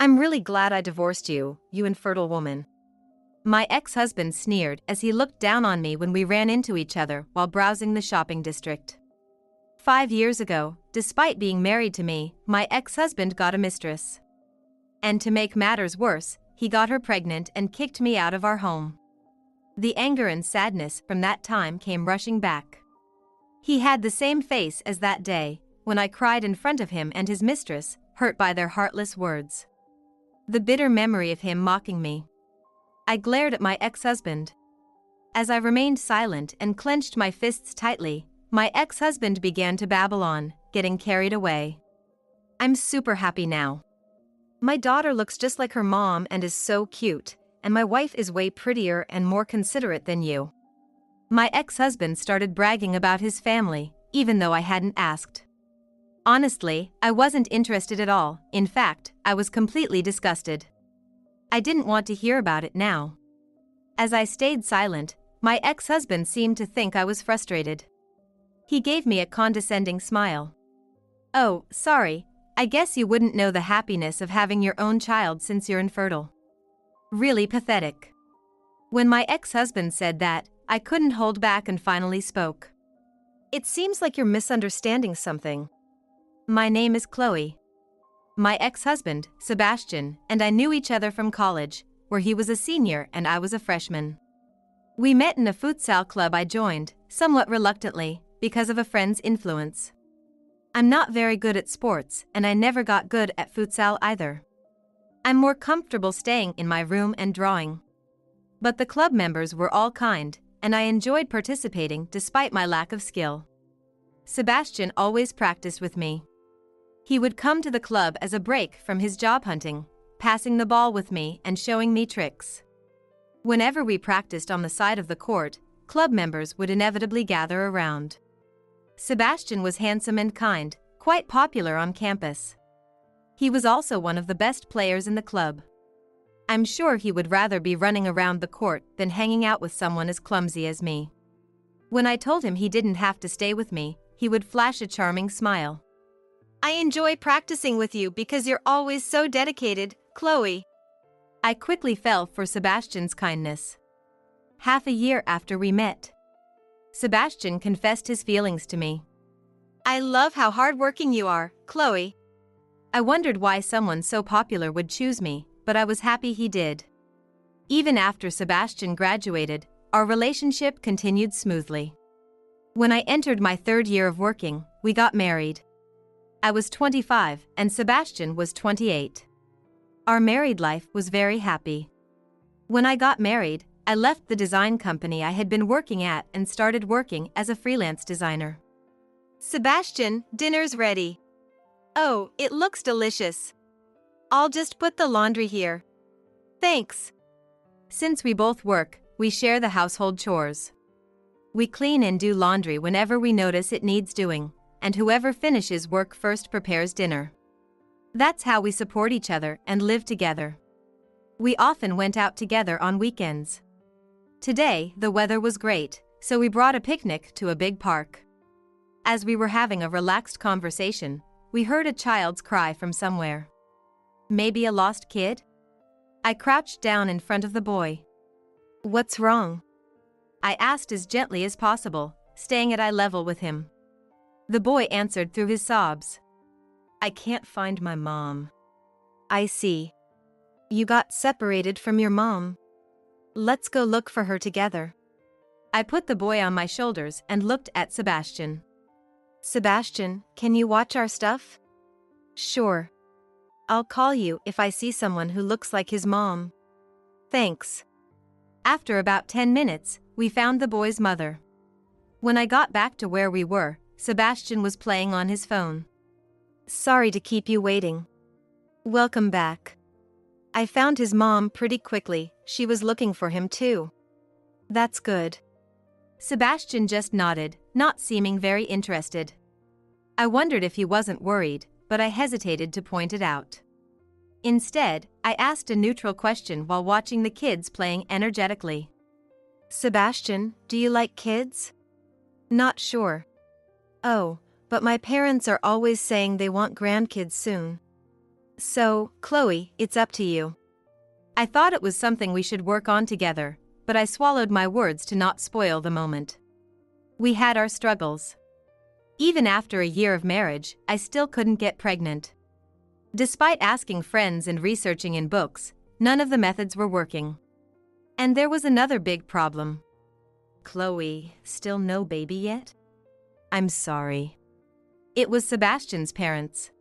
I'm really glad I divorced you, you infertile woman. My ex-husband sneered as he looked down on me when we ran into each other while browsing the shopping district. 5 years ago, despite being married to me, my ex-husband got a mistress. And to make matters worse, he got her pregnant and kicked me out of our home. The anger and sadness from that time came rushing back. He had the same face as that day, when I cried in front of him and his mistress, hurt by their heartless words. The bitter memory of him mocking me. I glared at my ex-husband. As I remained silent and clenched my fists tightly, my ex-husband began to babble on, getting carried away. I'm super happy now. My daughter looks just like her mom and is so cute, and my wife is way prettier and more considerate than you. My ex-husband started bragging about his family, even though I hadn't asked. Honestly, I wasn't interested at all. In fact, I was completely disgusted. I didn't want to hear about it now. As I stayed silent, my ex-husband seemed to think I was frustrated. He gave me a condescending smile. Oh, sorry, I guess you wouldn't know the happiness of having your own child since you're infertile. Really pathetic. When my ex-husband said that, I couldn't hold back and finally spoke. It seems like you're misunderstanding something. My name is Chloe. My ex-husband, Sebastian, and I knew each other from college, where he was a senior and I was a freshman. We met in a futsal club I joined, somewhat reluctantly, because of a friend's influence. I'm not very good at sports, and I never got good at futsal either. I'm more comfortable staying in my room and drawing. But the club members were all kind, and I enjoyed participating despite my lack of skill. Sebastian always practiced with me. He would come to the club as a break from his job hunting, passing the ball with me and showing me tricks. Whenever we practiced on the side of the court, club members would inevitably gather around. Sebastian was handsome and kind, quite popular on campus. He was also one of the best players in the club. I'm sure he would rather be running around the court than hanging out with someone as clumsy as me. When I told him he didn't have to stay with me, he would flash a charming smile. I enjoy practicing with you because you're always so dedicated, Chloe. I quickly fell for Sebastian's kindness. Half a year after we met, Sebastian confessed his feelings to me. I love how hardworking you are, Chloe. I wondered why someone so popular would choose me, but I was happy he did. Even after Sebastian graduated, our relationship continued smoothly. When I entered my 3rd year of working, we got married. I was 25 and Sebastian was 28. Our married life was very happy. When I got married, I left the design company I had been working at and started working as a freelance designer. Sebastian, dinner's ready. Oh, it looks delicious. I'll just put the laundry here. Thanks. Since we both work, we share the household chores. We clean and do laundry whenever we notice it needs doing, and whoever finishes work first prepares dinner. That's how we support each other and live together. We often went out together on weekends. Today, the weather was great, so we brought a picnic to a big park. As we were having a relaxed conversation, we heard a child's cry from somewhere. Maybe a lost kid? I crouched down in front of the boy. What's wrong? I asked as gently as possible, staying at eye level with him. The boy answered through his sobs. I can't find my mom. I see. You got separated from your mom. Let's go look for her together. I put the boy on my shoulders and looked at Sebastian. Sebastian, can you watch our stuff? Sure. I'll call you if I see someone who looks like his mom. Thanks. After about 10 minutes, we found the boy's mother. When I got back to where we were, Sebastian was playing on his phone. Sorry to keep you waiting. Welcome back. I found his mom pretty quickly. She was looking for him too. That's good. Sebastian just nodded, not seeming very interested. I wondered if he wasn't worried, but I hesitated to point it out. Instead, I asked a neutral question while watching the kids playing energetically. Sebastian, do you like kids? Not sure. Oh, but my parents are always saying they want grandkids soon. So, Chloe, it's up to you. I thought it was something we should work on together, but I swallowed my words to not spoil the moment. We had our struggles. Even after a year of marriage, I still couldn't get pregnant. Despite asking friends and researching in books, none of the methods were working. And there was another big problem. Chloe, still no baby yet? I'm sorry. It was Sebastian's parents.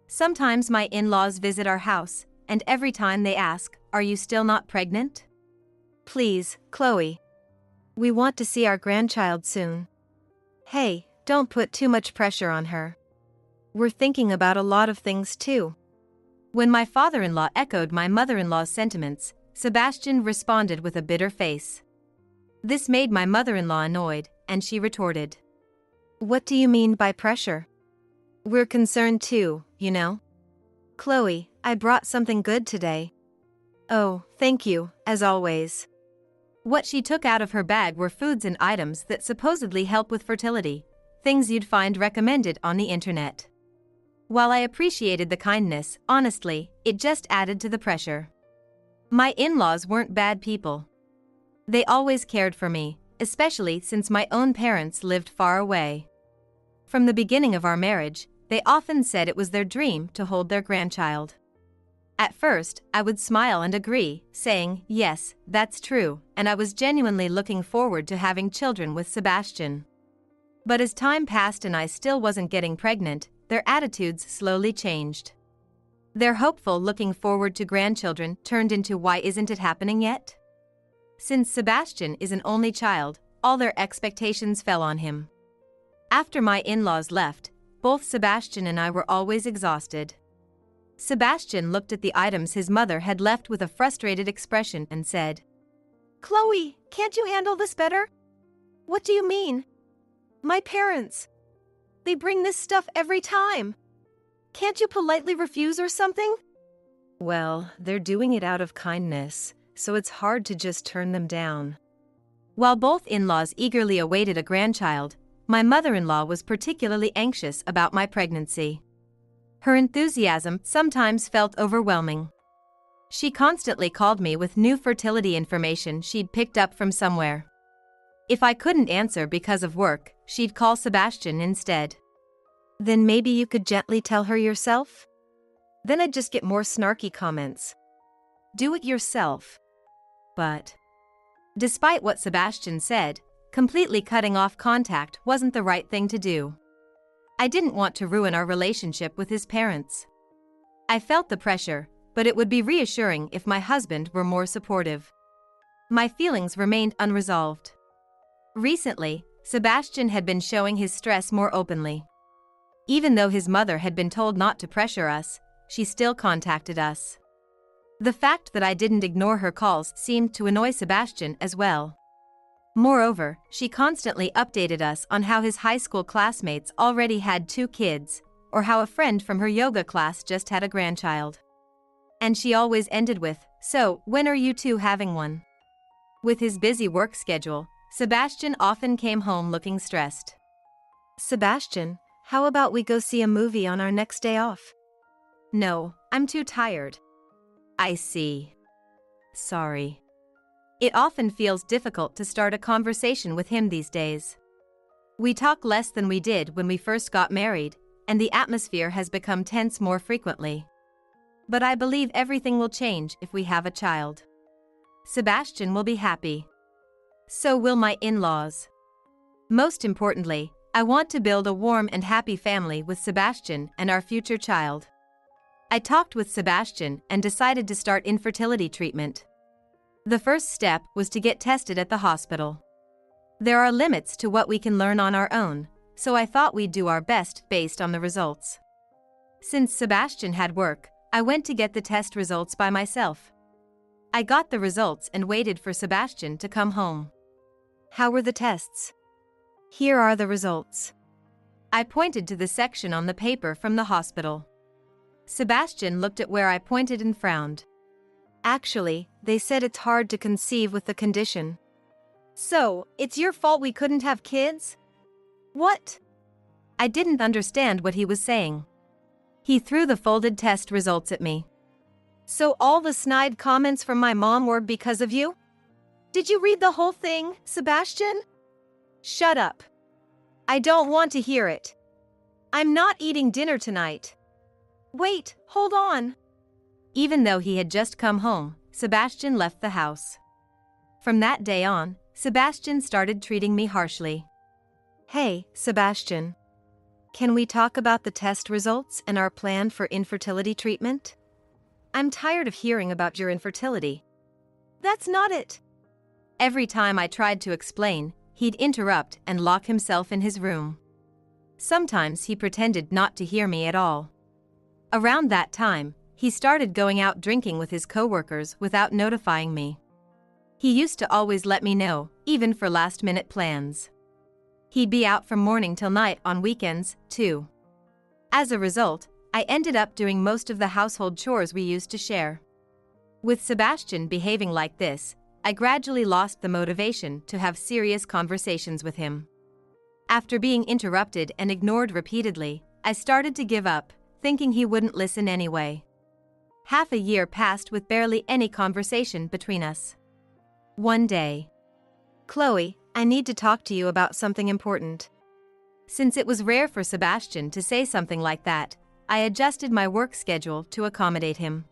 Sometimes my in-laws visit our house, and every time they ask, "Are you still not pregnant?" Please, Chloe. We want to see our grandchild soon. Hey, don't put too much pressure on her. We're thinking about a lot of things too. When my father-in-law echoed my mother-in-law's sentiments, Sebastian responded with a bitter face. This made my mother-in-law annoyed, and she retorted. What do you mean by pressure? We're concerned too, you know. Chloe, I brought something good today. Oh, thank you, as always. What she took out of her bag were foods and items that supposedly help with fertility, things you'd find recommended on the internet. While I appreciated the kindness, honestly, it just added to the pressure. My in-laws weren't bad people. They always cared for me, especially since my own parents lived far away. From the beginning of our marriage, they often said it was their dream to hold their grandchild. At first, I would smile and agree, saying, yes, that's true, and I was genuinely looking forward to having children with Sebastian. But as time passed and I still wasn't getting pregnant, their attitudes slowly changed. Their hopeful looking forward to grandchildren turned into why isn't it happening yet? Since Sebastian is an only child, all their expectations fell on him. After my in-laws left, both Sebastian and I were always exhausted. Sebastian looked at the items his mother had left with a frustrated expression and said, Chloe, can't you handle this better? What do you mean? My parents. They bring this stuff every time. Can't you politely refuse or something? Well, they're doing it out of kindness, so it's hard to just turn them down. While both in-laws eagerly awaited a grandchild, my mother-in-law was particularly anxious about my pregnancy. Her enthusiasm sometimes felt overwhelming. She constantly called me with new fertility information she'd picked up from somewhere. If I couldn't answer because of work, she'd call Sebastian instead. Then maybe you could gently tell her yourself? Then I'd just get more snarky comments. Do it yourself. But despite what Sebastian said, completely cutting off contact wasn't the right thing to do. I didn't want to ruin our relationship with his parents. I felt the pressure, but it would be reassuring if my husband were more supportive. My feelings remained unresolved. Recently, Sebastian had been showing his stress more openly. Even though his mother had been told not to pressure us, she still contacted us. The fact that I didn't ignore her calls seemed to annoy Sebastian as well. Moreover, she constantly updated us on how his high school classmates already had 2 kids, or how a friend from her yoga class just had a grandchild. And she always ended with, "So, when are you two having one?" With his busy work schedule, Sebastian often came home looking stressed. Sebastian, how about we go see a movie on our next day off? No, I'm too tired. I see. Sorry. It often feels difficult to start a conversation with him these days. We talk less than we did when we first got married, and the atmosphere has become tense more frequently. But I believe everything will change if we have a child. Sebastian will be happy. So will my in-laws. Most importantly, I want to build a warm and happy family with Sebastian and our future child. I talked with Sebastian and decided to start infertility treatment. The first step was to get tested at the hospital. There are limits to what we can learn on our own, so I thought we'd do our best based on the results. Since Sebastian had work, I went to get the test results by myself. I got the results and waited for Sebastian to come home. How were the tests? Here are the results. I pointed to the section on the paper from the hospital. Sebastian looked at where I pointed and frowned. Actually, they said it's hard to conceive with the condition. So, it's your fault we couldn't have kids? What? I didn't understand what he was saying. He threw the folded test results at me. So all the snide comments from my mom were because of you? Did you read the whole thing, Sebastian? Shut up. I don't want to hear it. I'm not eating dinner tonight. Wait, hold on. Even though he had just come home, Sebastian left the house. From that day on, Sebastian started treating me harshly. Hey, Sebastian. Can we talk about the test results and our plan for infertility treatment? I'm tired of hearing about your infertility. That's not it. Every time I tried to explain, he'd interrupt and lock himself in his room. Sometimes he pretended not to hear me at all. Around that time, he started going out drinking with his coworkers without notifying me. He used to always let me know, even for last-minute plans. He'd be out from morning till night on weekends, too. As a result, I ended up doing most of the household chores we used to share. With Sebastian behaving like this, I gradually lost the motivation to have serious conversations with him. After being interrupted and ignored repeatedly, I started to give up, thinking he wouldn't listen anyway. Half a year passed with barely any conversation between us. One day, Chloe, I need to talk to you about something important. Since it was rare for Sebastian to say something like that, I adjusted my work schedule to accommodate him.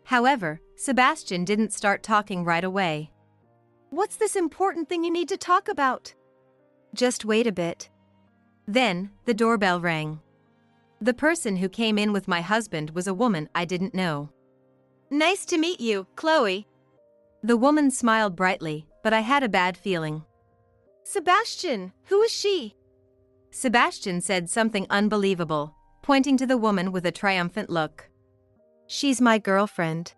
However, Sebastian didn't start talking right away. What's this important thing you need to talk about? Just wait a bit. Then, the doorbell rang. The person who came in with my husband was a woman I didn't know. Nice to meet you, Chloe. The woman smiled brightly, but I had a bad feeling. Sebastian, who is she? Sebastian said something unbelievable, pointing to the woman with a triumphant look. She's my girlfriend.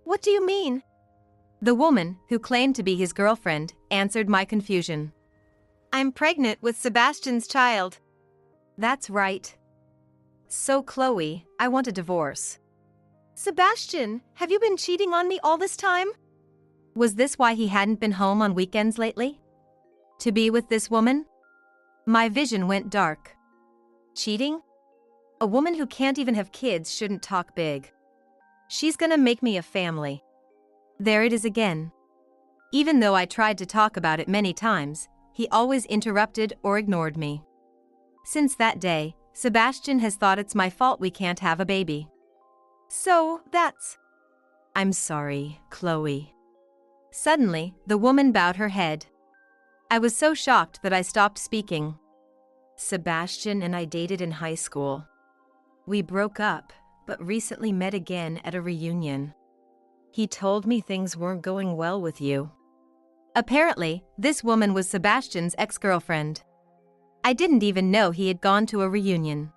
What do you mean? The woman, who claimed to be his girlfriend, answered my confusion. I'm pregnant with Sebastian's child. That's right. So Chloe, I want a divorce. Sebastian, have you been cheating on me all this time? Was this why he hadn't been home on weekends lately? To be with this woman? My vision went dark. Cheating? A woman who can't even have kids shouldn't talk big. She's gonna make me a family. There it is again. Even though I tried to talk about it many times, he always interrupted or ignored me. Since that day, Sebastian has thought it's my fault we can't have a baby. So, that's... I'm sorry, Chloe. Suddenly, the woman bowed her head. I was so shocked that I stopped speaking. Sebastian and I dated in high school. We broke up, but recently met again at a reunion. He told me things weren't going well with you. Apparently, this woman was Sebastian's ex-girlfriend. I didn't even know he had gone to a reunion.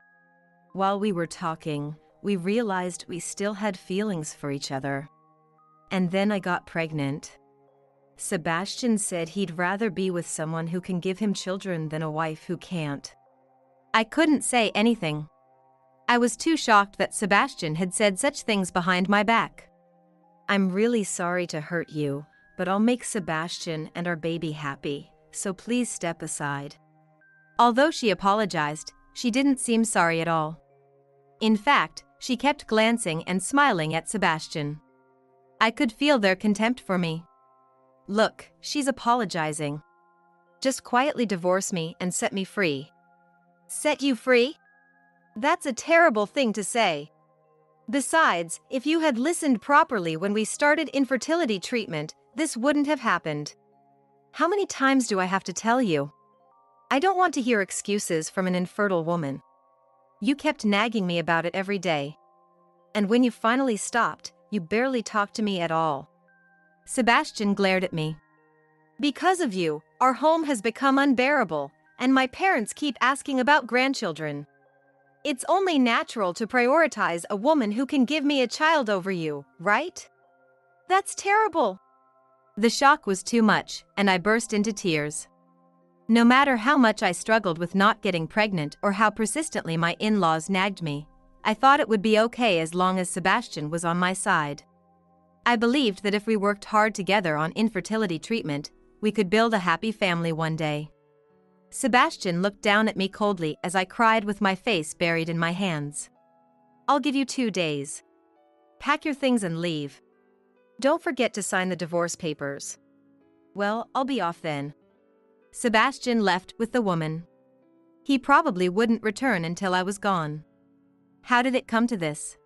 While we were talking, we realized we still had feelings for each other. And then I got pregnant. Sebastian said he'd rather be with someone who can give him children than a wife who can't. I couldn't say anything. I was too shocked that Sebastian had said such things behind my back. I'm really sorry to hurt you, but I'll make Sebastian and our baby happy, so please step aside. Although she apologized, she didn't seem sorry at all. In fact, she kept glancing and smiling at Sebastian. I could feel their contempt for me. Look, she's apologizing. Just quietly divorce me and set me free. Set you free? That's a terrible thing to say. Besides, if you had listened properly when we started infertility treatment, this wouldn't have happened. How many times do I have to tell you? I don't want to hear excuses from an infertile woman. You kept nagging me about it every day. And when you finally stopped, you barely talked to me at all. Sebastian glared at me. Because of you, our home has become unbearable, and my parents keep asking about grandchildren. It's only natural to prioritize a woman who can give me a child over you, right? That's terrible. The shock was too much, and I burst into tears. No matter how much I struggled with not getting pregnant or how persistently my in-laws nagged me, I thought it would be okay as long as Sebastian was on my side. I believed that if we worked hard together on infertility treatment, we could build a happy family one day. Sebastian looked down at me coldly as I cried with my face buried in my hands. I'll give you 2 days. Pack your things and leave. Don't forget to sign the divorce papers. Well, I'll be off then. Sebastian left with the woman. He probably wouldn't return until I was gone. How did it come to this?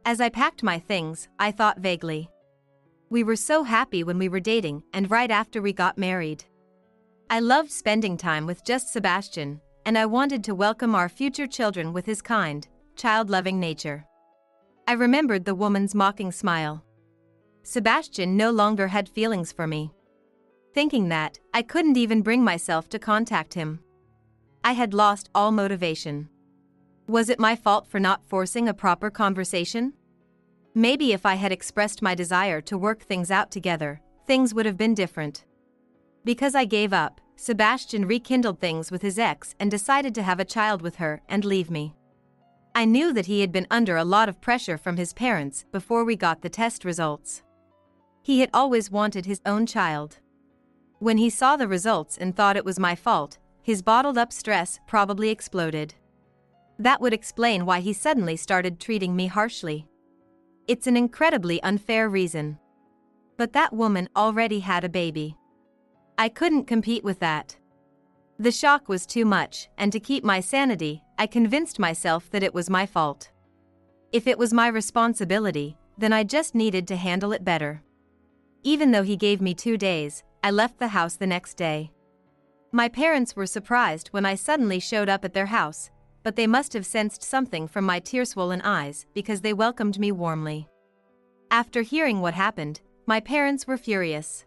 As I packed my things, I thought vaguely. We were so happy when we were dating and right after we got married. I loved spending time with just Sebastian, and I wanted to welcome our future children with his kind, child-loving nature. I remembered the woman's mocking smile. Sebastian no longer had feelings for me. Thinking that, I couldn't even bring myself to contact him. I had lost all motivation. Was it my fault for not forcing a proper conversation? Maybe if I had expressed my desire to work things out together, things would have been different. Because I gave up, Sebastian rekindled things with his ex and decided to have a child with her and leave me. I knew that he had been under a lot of pressure from his parents before we got the test results. He had always wanted his own child. When he saw the results and thought it was my fault, his bottled-up stress probably exploded. That would explain why he suddenly started treating me harshly. It's an incredibly unfair reason. But that woman already had a baby. I couldn't compete with that. The shock was too much, and to keep my sanity, I convinced myself that it was my fault. If it was my responsibility, then I just needed to handle it better. Even though he gave me 2 days, I left the house the next day. My parents were surprised when I suddenly showed up at their house, but they must have sensed something from my tear-swollen eyes because they welcomed me warmly. After hearing what happened, my parents were furious.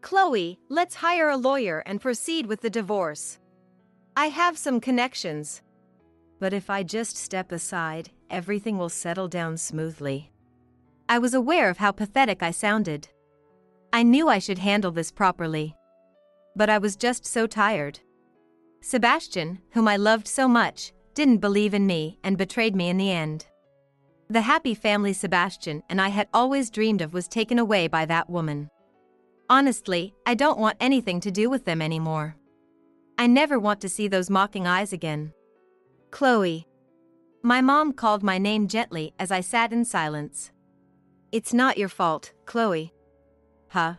"Chloe, let's hire a lawyer and proceed with the divorce. I have some connections. But if I just step aside, everything will settle down smoothly." I was aware of how pathetic I sounded. I knew I should handle this properly. But I was just so tired. Sebastian, whom I loved so much, didn't believe in me and betrayed me in the end. The happy family Sebastian and I had always dreamed of was taken away by that woman. Honestly, I don't want anything to do with them anymore. I never want to see those mocking eyes again. "Chloe." My mom called my name gently as I sat in silence. "It's not your fault, Chloe." "Huh?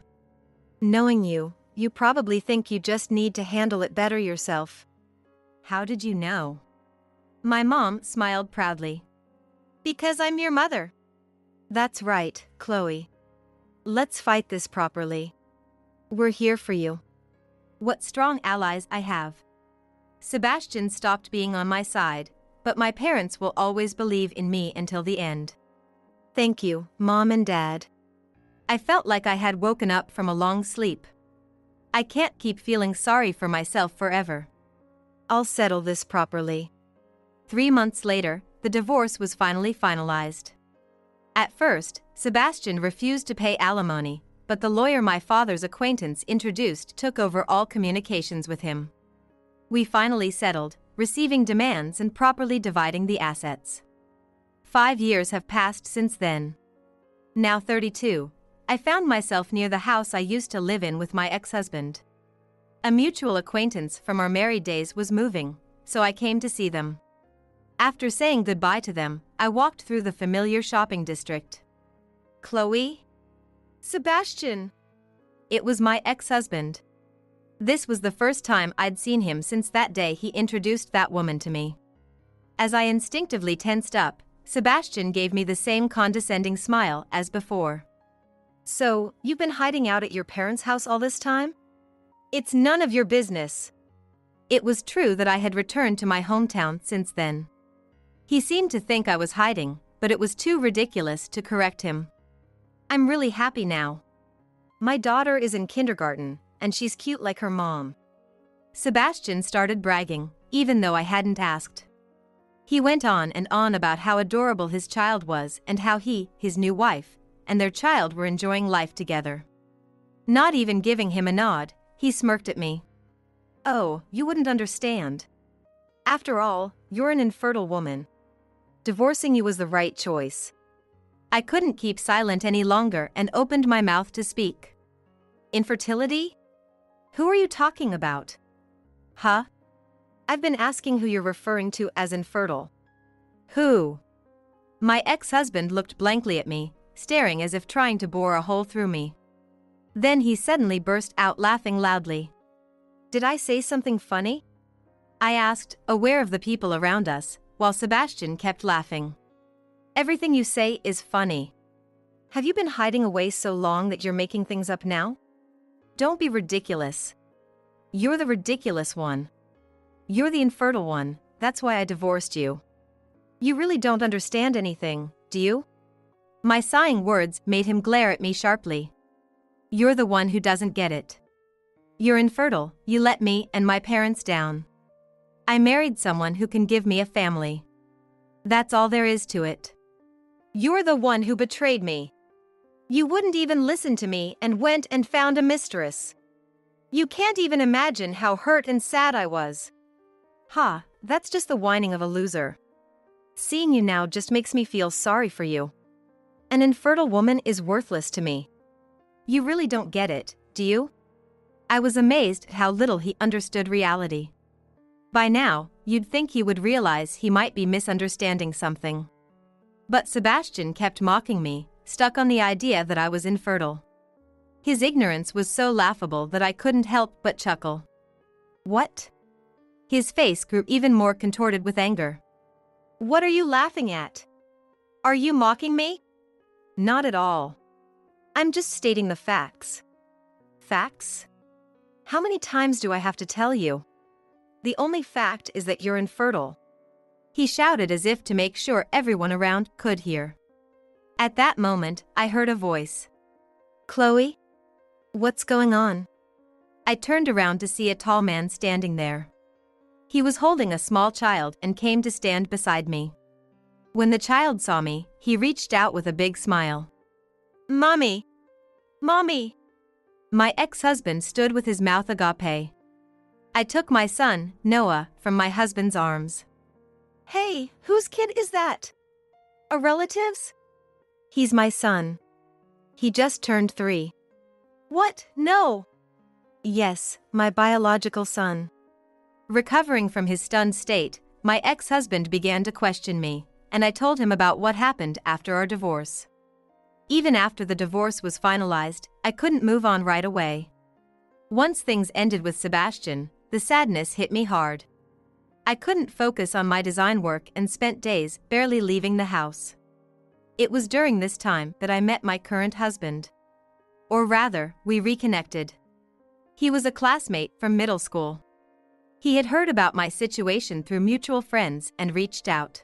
Knowing you, you probably think you just need to handle it better yourself." "How did you know?" My mom smiled proudly. "Because I'm your mother." "That's right, Chloe. Let's fight this properly. We're here for you." What strong allies I have. Sebastian stopped being on my side, but my parents will always believe in me until the end. Thank you, Mom and Dad. I felt like I had woken up from a long sleep. I can't keep feeling sorry for myself forever. I'll settle this properly. 3 months later, the divorce was finally finalized. At first, Sebastian refused to pay alimony, but the lawyer my father's acquaintance introduced took over all communications with him. We finally settled, receiving demands and properly dividing the assets. 5 years have passed since then. Now 32, I found myself near the house I used to live in with my ex-husband. A mutual acquaintance from our married days was moving, so I came to see them. After saying goodbye to them, I walked through the familiar shopping district. "Chloe?" "Sebastian." It was my ex-husband. This was the first time I'd seen him since that day he introduced that woman to me. As I instinctively tensed up, Sebastian gave me the same condescending smile as before. "So, you've been hiding out at your parents' house all this time? It's none of your business." It was true that I had returned to my hometown since then. He seemed to think I was hiding, but it was too ridiculous to correct him. "I'm really happy now. My daughter is in kindergarten, and she's cute like her mom." Sebastian started bragging, even though I hadn't asked. He went on and on about how adorable his child was and how he, his new wife, and their child were enjoying life together. Not even giving him a nod, he smirked at me. "Oh, you wouldn't understand. After all, you're an infertile woman. Divorcing you was the right choice." I couldn't keep silent any longer and opened my mouth to speak. "Infertility? Who are you talking about?" "Huh? I've been asking who you're referring to as infertile." "Who?" My ex-husband looked blankly at me, staring as if trying to bore a hole through me. Then he suddenly burst out laughing loudly. "Did I say something funny?" I asked, aware of the people around us, while Sebastian kept laughing. "Everything you say is funny. Have you been hiding away so long that you're making things up now? Don't be ridiculous. You're the ridiculous one. You're the infertile one, that's why I divorced you. You really don't understand anything, do you?" My sighing words made him glare at me sharply. "You're the one who doesn't get it. You're infertile, you let me and my parents down. I married someone who can give me a family. That's all there is to it. You're the one who betrayed me. You wouldn't even listen to me and went and found a mistress. You can't even imagine how hurt and sad I was." "Ha, that's just the whining of a loser. Seeing you now just makes me feel sorry for you. An infertile woman is worthless to me. You really don't get it, do you?" I was amazed at how little he understood reality. By now, you'd think he would realize he might be misunderstanding something. But Sebastian kept mocking me, stuck on the idea that I was infertile. His ignorance was so laughable that I couldn't help but chuckle. "What?" His face grew even more contorted with anger. "What are you laughing at? Are you mocking me?" "Not at all. I'm just stating the facts." "Facts? How many times do I have to tell you? The only fact is that you're infertile," he shouted as if to make sure everyone around could hear. At that moment, I heard a voice. "Chloe? What's going on?" I turned around to see a tall man standing there. He was holding a small child and came to stand beside me. When the child saw me, he reached out with a big smile. "Mommy! Mommy!" My ex-husband stood with his mouth agape. I took my son, Noah, from my husband's arms. "Hey, whose kid is that? A relative's?" "He's my son. He just turned 3. "What? No!" "Yes, my biological son." Recovering from his stunned state, my ex-husband began to question me, and I told him about what happened after our divorce. Even after the divorce was finalized, I couldn't move on right away. Once things ended with Sebastian, the sadness hit me hard. I couldn't focus on my design work and spent days barely leaving the house. It was during this time that I met my current husband. Or rather, we reconnected. He was a classmate from middle school. He had heard about my situation through mutual friends and reached out.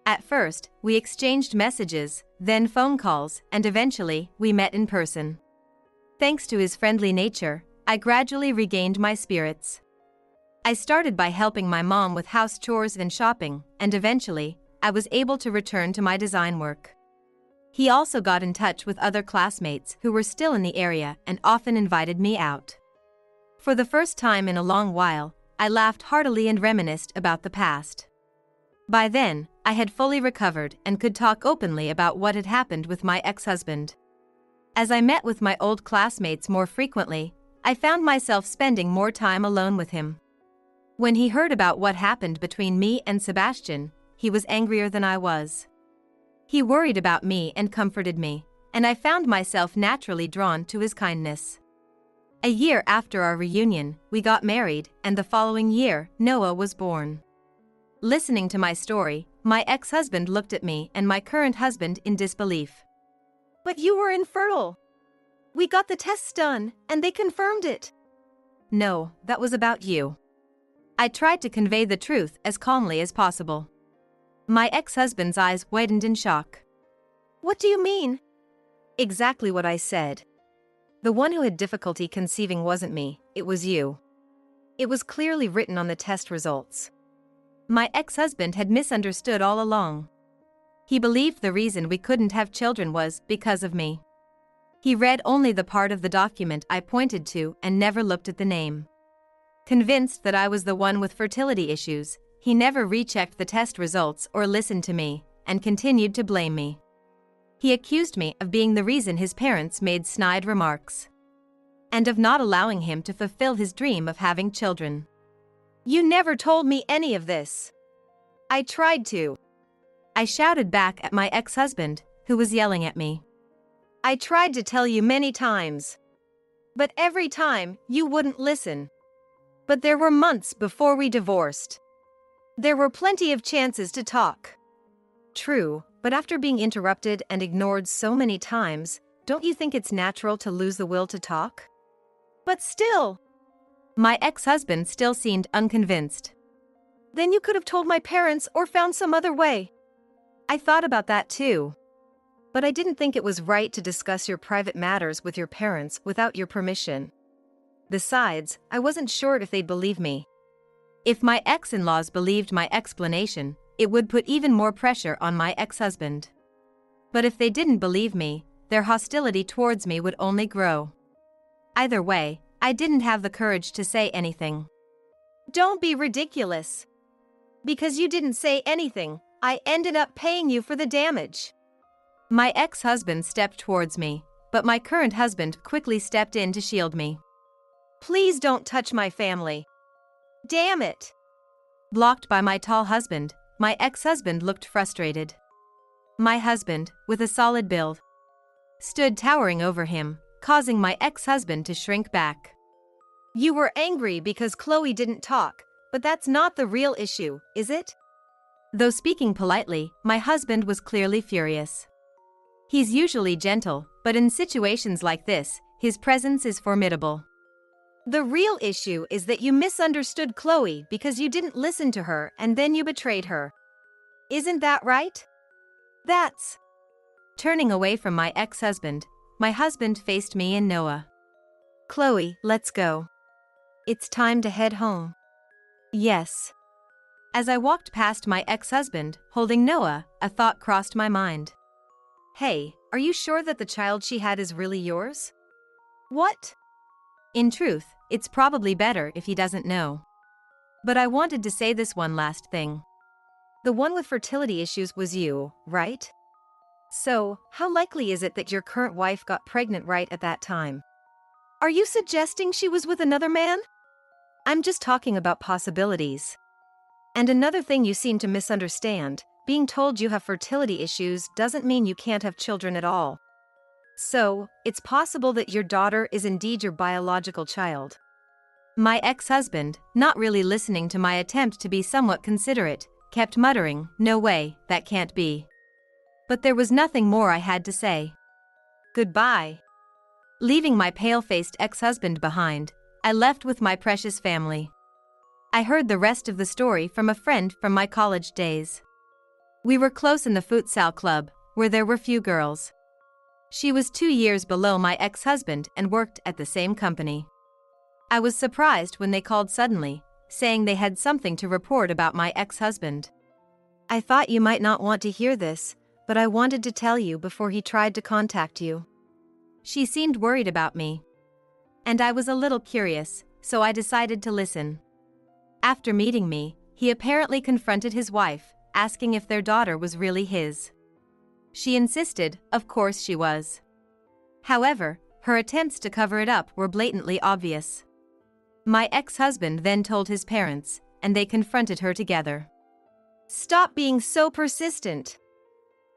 At first, we exchanged messages, then phone calls, and eventually, we met in person. Thanks to his friendly nature, I gradually regained my spirits. I started by helping my mom with house chores and shopping, and eventually, I was able to return to my design work. He also got in touch with other classmates who were still in the area and often invited me out. For the first time in a long while, I laughed heartily and reminisced about the past. By then, I had fully recovered and could talk openly about what had happened with my ex-husband. As I met with my old classmates more frequently, I found myself spending more time alone with him. When he heard about what happened between me and Sebastian, he was angrier than I was. He worried about me and comforted me, and I found myself naturally drawn to his kindness. A year after our reunion, we got married, and the following year, Noah was born. Listening to my story, my ex-husband looked at me and my current husband in disbelief. "But you were infertile. We got the tests done, and they confirmed it." "No, that was about you." I tried to convey the truth as calmly as possible. My ex-husband's eyes widened in shock. "What do you mean?" "Exactly what I said. The one who had difficulty conceiving wasn't me, it was you. It was clearly written on the test results." My ex-husband had misunderstood all along. He believed the reason we couldn't have children was because of me. He read only the part of the document I pointed to and never looked at the name. Convinced that I was the one with fertility issues, he never rechecked the test results or listened to me, and continued to blame me. He accused me of being the reason his parents made snide remarks, and of not allowing him to fulfill his dream of having children. "You never told me any of this." "I tried to. I shouted back at my ex-husband, who was yelling at me. I tried to tell you many times. But every time, you wouldn't listen. But there were months before we divorced. There were plenty of chances to talk. True, but after being interrupted and ignored so many times, don't you think it's natural to lose the will to talk? But still. My ex-husband still seemed unconvinced. Then you could have told my parents or found some other way. I thought about that too. But I didn't think it was right to discuss your private matters with your parents without your permission. Besides, I wasn't sure if they'd believe me. If my ex-in-laws believed my explanation, it would put even more pressure on my ex-husband. But if they didn't believe me, their hostility towards me would only grow. Either way, I didn't have the courage to say anything. Don't be ridiculous. Because you didn't say anything, I ended up paying you for the damage. My ex-husband stepped towards me, but my current husband quickly stepped in to shield me. Please don't touch my family. Damn it. Blocked by my tall husband, my ex-husband looked frustrated. My husband, with a solid build, stood towering over him, causing my ex-husband to shrink back. You were angry because Chloe didn't talk, but that's not the real issue, is it? Though speaking politely, my husband was clearly furious. He's usually gentle, but in situations like this, his presence is formidable. The real issue is that you misunderstood Chloe because you didn't listen to her and then you betrayed her. Isn't that right? That's... Turning away from my ex-husband, my husband faced me and Noah. Chloe, let's go. It's time to head home. Yes. As I walked past my ex-husband, holding Noah, a thought crossed my mind. Hey, are you sure that the child she had is really yours? What? In truth, it's probably better if he doesn't know. But I wanted to say this one last thing. The one with fertility issues was you, right? So, how likely is it that your current wife got pregnant right at that time? Are you suggesting she was with another man? I'm just talking about possibilities. And another thing you seem to misunderstand, being told you have fertility issues doesn't mean you can't have children at all. So, it's possible that your daughter is indeed your biological child. My ex-husband, not really listening to my attempt to be somewhat considerate, kept muttering, "No way, that can't be." But there was nothing more I had to say. Goodbye. Leaving my pale-faced ex-husband behind, I left with my precious family. I heard the rest of the story from a friend from my college days. We were close in the futsal club, where there were few girls. She was 2 years below my ex-husband and worked at the same company. I was surprised when they called suddenly, saying they had something to report about my ex-husband. I thought you might not want to hear this, but I wanted to tell you before he tried to contact you. She seemed worried about me. And I was a little curious, so I decided to listen. After meeting me, he apparently confronted his wife, asking if their daughter was really his. She insisted, of course she was. However, her attempts to cover it up were blatantly obvious. My ex-husband then told his parents, and they confronted her together. Stop being so persistent.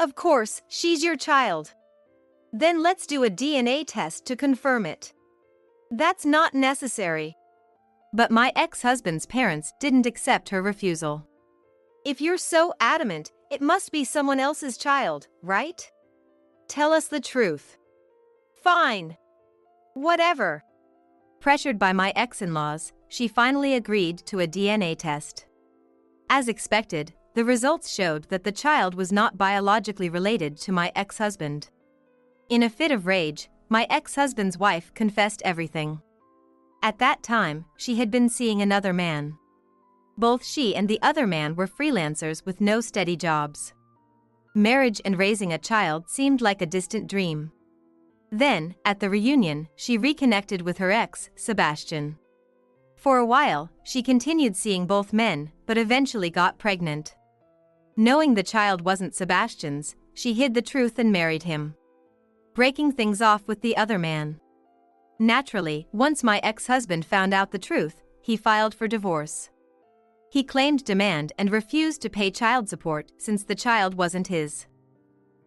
Of course, she's your child. Then let's do a DNA test to confirm it. That's not necessary. But my ex-husband's parents didn't accept her refusal. If you're so adamant, it must be someone else's child, right? Tell us the truth. Fine. Whatever. Pressured by my ex-in-laws, she finally agreed to a DNA test. As expected, the results showed that the child was not biologically related to my ex-husband. In a fit of rage, my ex-husband's wife confessed everything. At that time, she had been seeing another man. Both she and the other man were freelancers with no steady jobs. Marriage and raising a child seemed like a distant dream. Then, at the reunion, she reconnected with her ex, Sebastian. For a while, she continued seeing both men, but eventually got pregnant. Knowing the child wasn't Sebastian's, she hid the truth and married him, breaking things off with the other man. Naturally, once my ex-husband found out the truth, he filed for divorce. He claimed demand and refused to pay child support since the child wasn't his.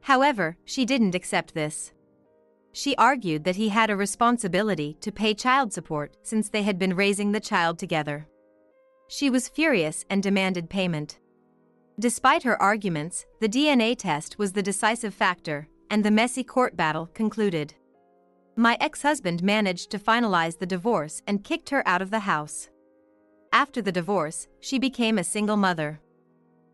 However, she didn't accept this. She argued that he had a responsibility to pay child support since they had been raising the child together. She was furious and demanded payment. Despite her arguments, the DNA test was the decisive factor, and the messy court battle concluded. My ex-husband managed to finalize the divorce and kicked her out of the house. After the divorce, she became a single mother.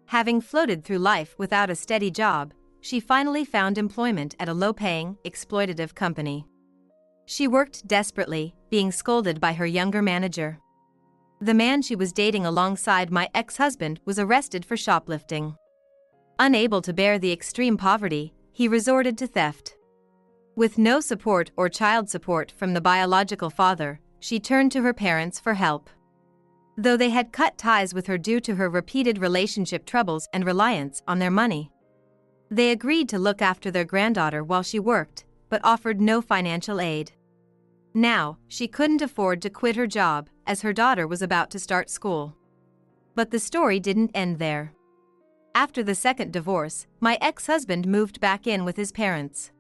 Having floated through life without a steady job, she finally found employment at a low-paying, exploitative company. She worked desperately, being scolded by her younger manager. The man she was dating alongside my ex-husband was arrested for shoplifting. Unable to bear the extreme poverty, he resorted to theft. With no support or child support from the biological father, she turned to her parents for help. Though they had cut ties with her due to her repeated relationship troubles and reliance on their money. They agreed to look after their granddaughter while she worked, but offered no financial aid. Now, she couldn't afford to quit her job, as her daughter was about to start school. But the story didn't end there. After the second divorce, my ex-husband moved back in with his parents.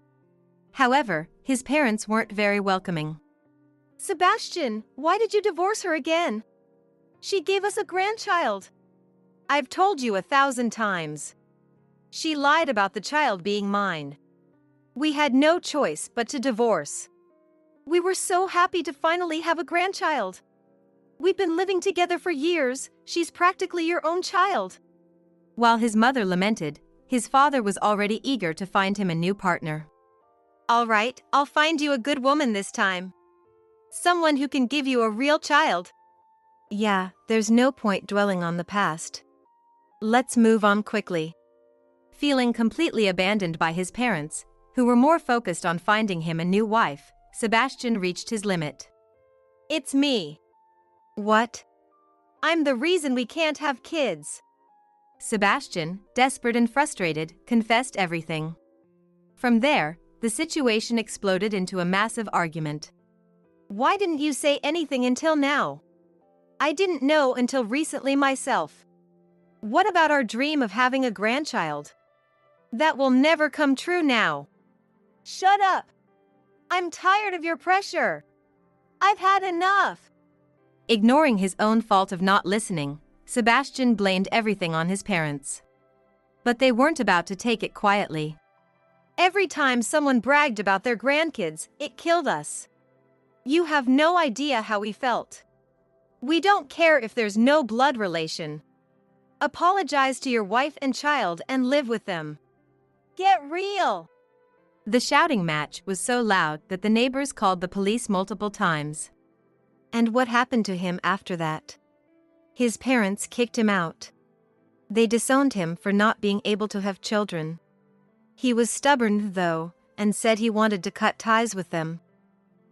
However, his parents weren't very welcoming. Sebastian, why did you divorce her again? She gave us a grandchild. I've told you 1,000 times. She lied about the child being mine. We had no choice but to divorce. We were so happy to finally have a grandchild. We've been living together for years, she's practically your own child. While his mother lamented, his father was already eager to find him a new partner. All right, I'll find you a good woman this time. Someone who can give you a real child. Yeah, there's no point dwelling on the past. Let's move on quickly. Feeling completely abandoned by his parents, who were more focused on finding him a new wife, Sebastian reached his limit. It's me. What? I'm the reason we can't have kids. Sebastian, desperate and frustrated, confessed everything. From there, the situation exploded into a massive argument. Why didn't you say anything until now? I didn't know until recently myself. What about our dream of having a grandchild? That will never come true now. Shut up! I'm tired of your pressure. I've had enough. Ignoring his own fault of not listening, Sebastian blamed everything on his parents. But they weren't about to take it quietly. Every time someone bragged about their grandkids, it killed us. You have no idea how we felt. We don't care if there's no blood relation. Apologize to your wife and child and live with them. Get real! The shouting match was so loud that the neighbors called the police multiple times. And what happened to him after that? His parents kicked him out. They disowned him for not being able to have children. He was stubborn, though, and said he wanted to cut ties with them.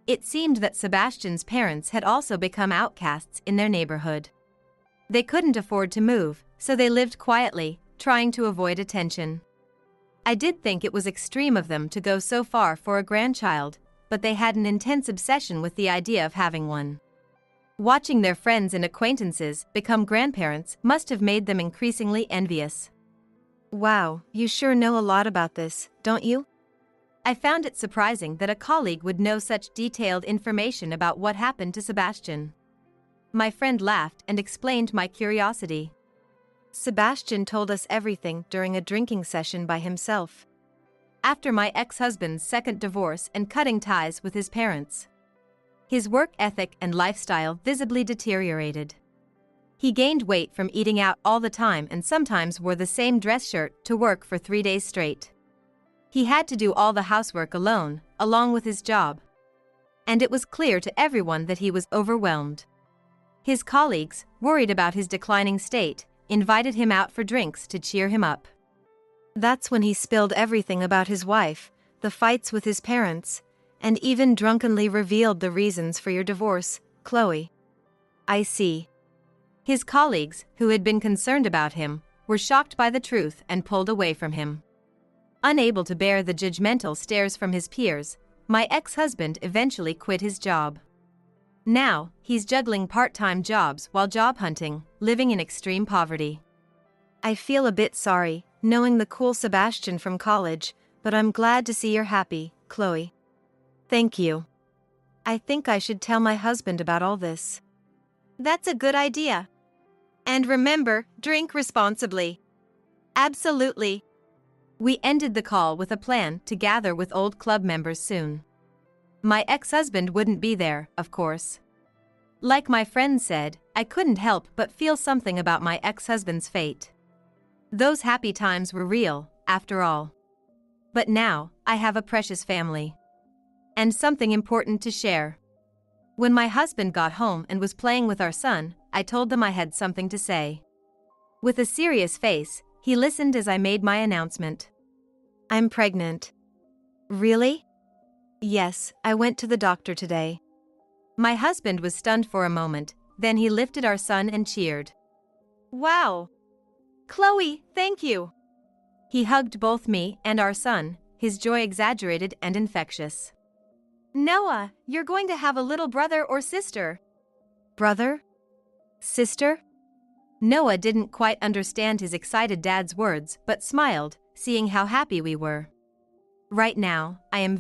It seemed that Sebastian's parents had also become outcasts in their neighborhood. They couldn't afford to move, so they lived quietly, trying to avoid attention. I did think it was extreme of them to go so far for a grandchild, but they had an intense obsession with the idea of having one. Watching their friends and acquaintances become grandparents must have made them increasingly envious. Wow, you sure know a lot about this, don't you? I found it surprising that a colleague would know such detailed information about what happened to Sebastian. My friend laughed and explained my curiosity. Sebastian told us everything during a drinking session by himself. After my ex-husband's second divorce and cutting ties with his parents, his work ethic and lifestyle visibly deteriorated. He gained weight from eating out all the time and sometimes wore the same dress shirt to work for 3 days straight. He had to do all the housework alone, along with his job. And it was clear to everyone that he was overwhelmed. His colleagues, worried about his declining state, invited him out for drinks to cheer him up. That's when he spilled everything about his wife, the fights with his parents, and even drunkenly revealed the reasons for your divorce, Chloe. I see. His colleagues, who had been concerned about him, were shocked by the truth and pulled away from him. Unable to bear the judgmental stares from his peers, my ex-husband eventually quit his job. Now, he's juggling part-time jobs while job hunting, living in extreme poverty. I feel a bit sorry, knowing the cool Sebastian from college, but I'm glad to see you're happy, Chloe. Thank you. I think I should tell my husband about all this. That's a good idea. And remember, drink responsibly. Absolutely. We ended the call with a plan to gather with old club members soon. My ex-husband wouldn't be there, of course. Like my friend said, I couldn't help but feel something about my ex-husband's fate. Those happy times were real, after all. But now, I have a precious family. And something important to share. When my husband got home and was playing with our son, I told them I had something to say. With a serious face, he listened as I made my announcement. I'm pregnant. Really? Yes, I went to the doctor today. My husband was stunned for a moment, then he lifted our son and cheered. Wow! Chloe, thank you! He hugged both me and our son, his joy exaggerated and infectious. Noah, you're going to have a little brother or sister. Brother? Sister? Noah didn't quite understand his excited dad's words but smiled, seeing how happy we were. Right now, I am